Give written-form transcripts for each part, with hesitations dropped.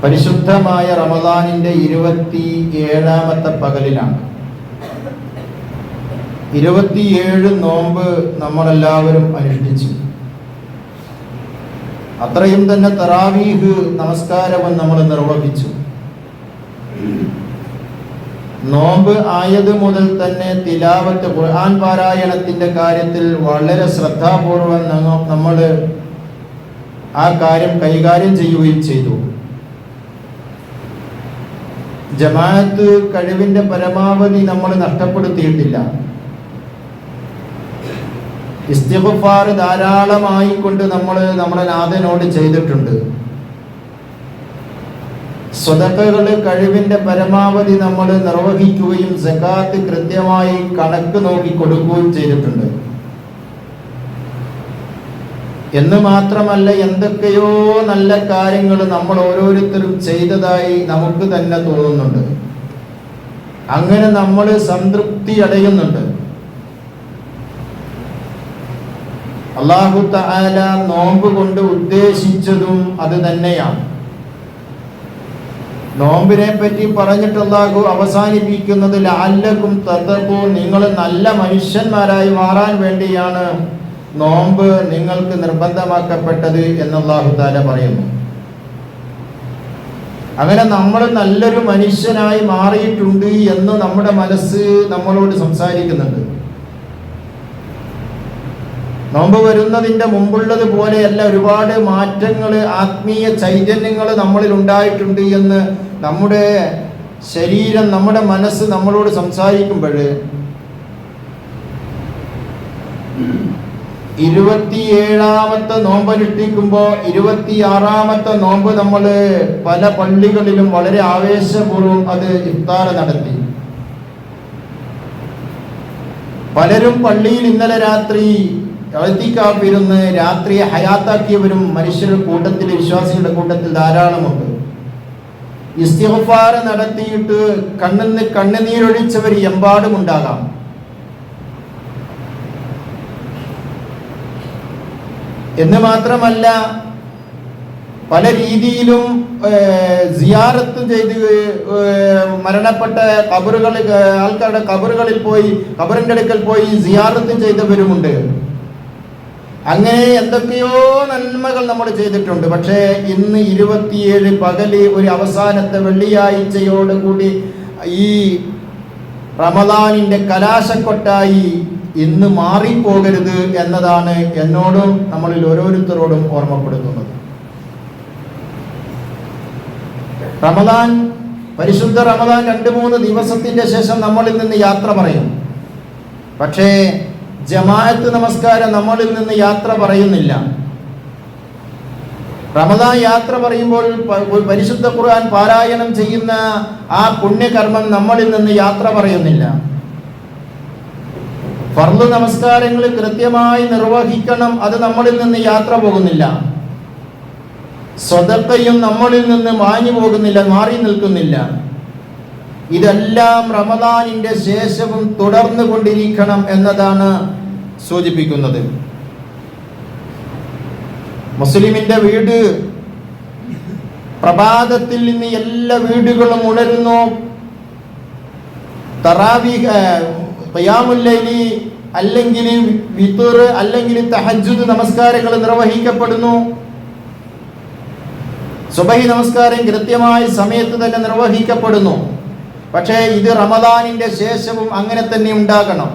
പരിശുദ്ധമായ റമദാനിന്റെ 27ാമത്തെ പകലിലാണ്. 27 നോമ്പ് നമ്മളെല്ലാവരും അനുഷ്ഠിച്ചു. അത്രയും തന്നെ തറാവീഹ് നമസ്കാരവും നമ്മൾ നിർവഹിച്ചു. നോമ്പ് ആയത് മുതൽ തന്നെ തിലാവത്ത് ഖുർആൻ പാരായണത്തിന്റെ കാര്യത്തിൽ വളരെ ശ്രദ്ധാപൂർവം നമ്മൾ ആ കാര്യം കൈകാര്യം ചെയ്യുകയും ചെയ്തു. ജമാഅത്ത് കഴിവിന്റെ പരമാവധി നമ്മൾ നഷ്ടപ്പെടുത്തിയിട്ടില്ല. ഇസ്തിഗ്ഫാർ ധാരാളമായി കൊണ്ട് നമ്മൾ നമ്മുടെ നാഥനോട് ചെയ്തിട്ടുണ്ട്. സ്വതക്കകൾ കഴിവിന്റെ പരമാവധി നമ്മൾ നിർവഹിക്കുകയും സകാത്ത് കൃത്യമായി കണക്ക് നോക്കി കൊടുക്കുകയും ചെയ്തിട്ടുണ്ട്. എന്ന് മാത്രമല്ല, എന്തൊക്കെയോ നല്ല കാര്യങ്ങൾ നമ്മൾ ഓരോരുത്തരും ചെയ്തതായി നമുക്ക് തന്നെ തോന്നുന്നുണ്ട്. അങ്ങനെ നമ്മൾ സംതൃപ്തി അടയുന്നുണ്ട്. അല്ലാഹു തആല നോമ്പ് കൊണ്ട് ഉദ്ദേശിച്ചതും അത് തന്നെയാണ്. നോമ്പിനെ പറ്റി പറഞ്ഞിട്ട് അല്ലാഹു അവസാനിപ്പിക്കുന്നത് ലഅല്ലകും തത്തഖൂൻ, നിങ്ങൾ നല്ല മനുഷ്യന്മാരായി മാറാൻ വേണ്ടിയാണ് നോമ്പ് നിങ്ങൾക്ക് നിർബന്ധമാക്കപ്പെട്ടത് എന്ന് അല്ലാഹു തആല പറയുന്നു. അങ്ങനെ നമ്മൾ നല്ലൊരു മനുഷ്യനായി മാറിയിട്ടുണ്ട് എന്ന് നമ്മുടെ മനസ്സ് നമ്മളോട് സംസാരിക്കുന്നുണ്ട്. നോമ്പ് വരുന്നതിന്റെ മുമ്പുള്ളത് പോലെയല്ല, ഒരുപാട് മാറ്റങ്ങൾ, ആത്മീയ ചൈതന്യങ്ങൾ നമ്മളിൽ ഉണ്ടായിട്ടുണ്ട് എന്ന് നമ്മുടെ ശരീരം, നമ്മുടെ മനസ്സ് നമ്മളോട് സംസാരിക്കുമ്പോൾ 27ാമത്തെ നോമ്പ് അനുഷ്ഠിക്കുമ്പോൾ 26ാമത്തെ നോമ്പ് നമ്മൾ പല പള്ളികളിലും വളരെ ആവേശപൂർവ്വം അത് ഇഫ്താർ നടത്തി. പലരും പള്ളിയിൽ ഇന്നലെ രാത്രി ഇരുന്ന് രാത്രിയെ ഹയാത്താക്കിയവരും മനുഷ്യരുടെ കൂട്ടത്തിൽ, വിശ്വാസികളുടെ കൂട്ടത്തിൽ ധാരാളമുണ്ട്. ഇസ്തിഗ്ഫാർ നടത്തിയിട്ട് കണ്ണുനീരൊഴിച്ചവർ എമ്പാടും ഉണ്ടാകാം. എന്ന് മാത്രമല്ല, പല രീതിയിലും സിയാറത്ത് ചെയ്ത് മരണപ്പെട്ട ആൾക്കാരുടെ കബറുകളിൽ പോയി, കബറിന്റെ അടുക്കൽ പോയി സിയാറത്ത് ചെയ്തവരുമുണ്ട്. അങ്ങനെ എന്തൊക്കെയോ നന്മകൾ നമ്മൾ ചെയ്തിട്ടുണ്ട്. പക്ഷേ ഇന്ന് 27 പകല്, ഒരു അവസാനത്തെ വെള്ളിയാഴ്ചയോടുകൂടി ഈ റമദാനിന്റെ കലാശക്കൊട്ടായി ഇന്ന് മാറിപ്പോകരുത് എന്നതാണ് എന്നോടും നമ്മളിൽ ഓരോരുത്തരോടും ഓർമ്മപ്പെടുത്തുന്നത്. റമദാൻ, പരിശുദ്ധ റമദാൻ 2-3 ദിവസത്തിന്റെ ശേഷം നമ്മളിൽ നിന്ന് യാത്ര പറയും. പക്ഷേ ജമാഅത്ത് നമസ്കാരം നമ്മളിൽ നിന്ന് യാത്ര പറയുന്നില്ല. റമദാൻ യാത്ര പറയുമ്പോൾ പരിശുദ്ധ ഖുർആൻ പാരായണം ചെയ്യുന്ന ആ പുണ്യകർമ്മം നമ്മളിൽ നിന്ന് യാത്ര പറയുന്നില്ല. ഫർള് നമസ്കാരങ്ങൾ കൃത്യമായി നിർവഹിക്കണം, അത് നമ്മളിൽ നിന്ന് യാത്ര പോകുന്നില്ല. സ്വതക്കയും നമ്മളിൽ നിന്ന് മാഞ്ഞു പോകുന്നില്ല, മാറി നിൽക്കുന്നില്ല. ഇതെല്ലാം റമദാനിന്റെ ശേഷവും തുടർന്നു കൊണ്ടിരിക്കണം എന്നതാണ് സൂചിപ്പിക്കുന്നത്. മുസ്ലിമിന്റെ വീട്, പ്രഭാതത്തിൽ നിന്ന് എല്ലാ വീടുകളും ഉണരുന്നു. തറാവീഹ്, ഖിയാമുൽ ലൈലി, അല്ലെങ്കിൽ വിത്ർ, അല്ലെങ്കിൽ തഹജ്ജുദ് നമസ്കാരങ്ങൾ നിർവഹിക്കപ്പെടുന്നു. സുബഹി നമസ്കാരം കൃത്യമായ സമയത്ത് തന്നെ നിർവഹിക്കപ്പെടുന്നു. പക്ഷേ ഇത് റമദാനിന്റെ ശേഷവും അങ്ങനെ തന്നെ ഉണ്ടാകണം.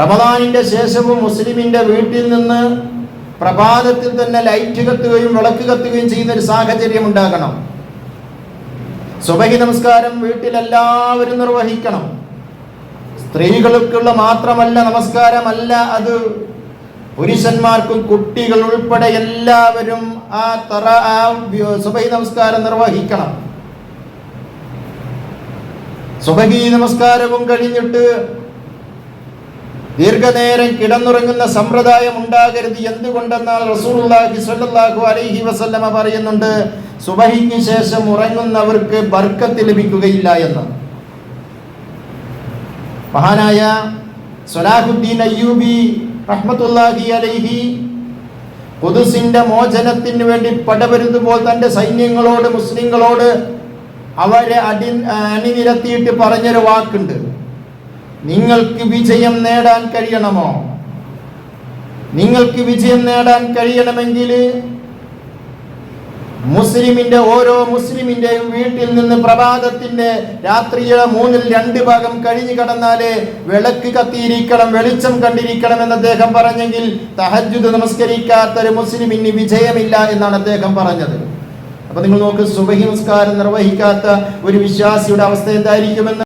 റമദാനിന്റെ ശേഷവും മുസ്ലിമിന്റെ വീട്ടിൽ നിന്ന് പ്രഭാതത്തിൽ തന്നെ ലൈറ്റ് കത്തുകയും വിളക്ക് കത്തുകയും ചെയ്യുന്ന ഒരു സാഹചര്യം ഉണ്ടാകണം. സുബഹി നമസ്കാരം വീട്ടിലെല്ലാവരും നിർവഹിക്കണം. സ്ത്രീകൾക്കുള്ള മാത്രമല്ല നമസ്കാരമല്ല, അത് പുരുഷന്മാർക്കും കുട്ടികൾ ഉൾപ്പെടെ എല്ലാവരും ആ സുബഹി നമസ്കാരം നിർവഹിക്കണം. സുബഹി നമസ്കാരവും കഴിഞ്ഞിട്ട് ദീർഘനേരം കിടന്നുറങ്ങുന്ന സമ്പ്രദായം ഉണ്ടാകരുത്. എന്തുകൊണ്ടെന്നാൽ റസൂലുള്ളാഹി സ്വല്ലല്ലാഹു അലൈഹി വസല്ലമ പറയുന്നുണ്ട്, സുബഹിക്ക് ശേഷം ഉറങ്ങുന്നവർക്ക് ബർക്കത്ത് ലഭിക്കുകയില്ല എന്ന്. മഹാനായ സ്വലാഹുദ്ദീൻ അയ്യൂബി റഹ്മത്തുള്ളാഹി അലൈഹി ഖുദ്സിന്റെ മോചനത്തിന് വേണ്ടി പടവരുതുമ്പോൾ തന്റെ സൈന്യങ്ങളോട്, മുസ്ലിങ്ങളോട് അവരെ അണിനിരത്തിയിട്ട് പറഞ്ഞൊരു വാക്കുണ്ട്: നിങ്ങൾക്ക് വിജയം നേടാൻ കഴിയണമോ? നിങ്ങൾക്ക് വിജയം നേടാൻ കഴിയണമെങ്കിൽ ഓരോ മുസ്ലിമിന്റെയും വീട്ടിൽ നിന്ന് പ്രഭാതത്തിന്റെ രാത്രിയുടെ 2/3 കഴിഞ്ഞു കടന്നാല് വിളക്ക് കത്തിയിരിക്കണം, വെളിച്ചം കണ്ടിരിക്കണം എന്ന് അദ്ദേഹം പറഞ്ഞെങ്കിൽ തഹജ്ജുദ് നമസ്കരിക്കാത്ത ഒരു മുസ്ലിമിന് വിജയമില്ല എന്നാണ് അദ്ദേഹം പറഞ്ഞത്. അപ്പൊ നിങ്ങൾ നോക്ക്, സുബഹി നമസ്കാരം നിർവഹിക്കാത്ത ഒരു വിശ്വാസിയുടെ അവസ്ഥ എന്തായിരിക്കുമെന്ന്.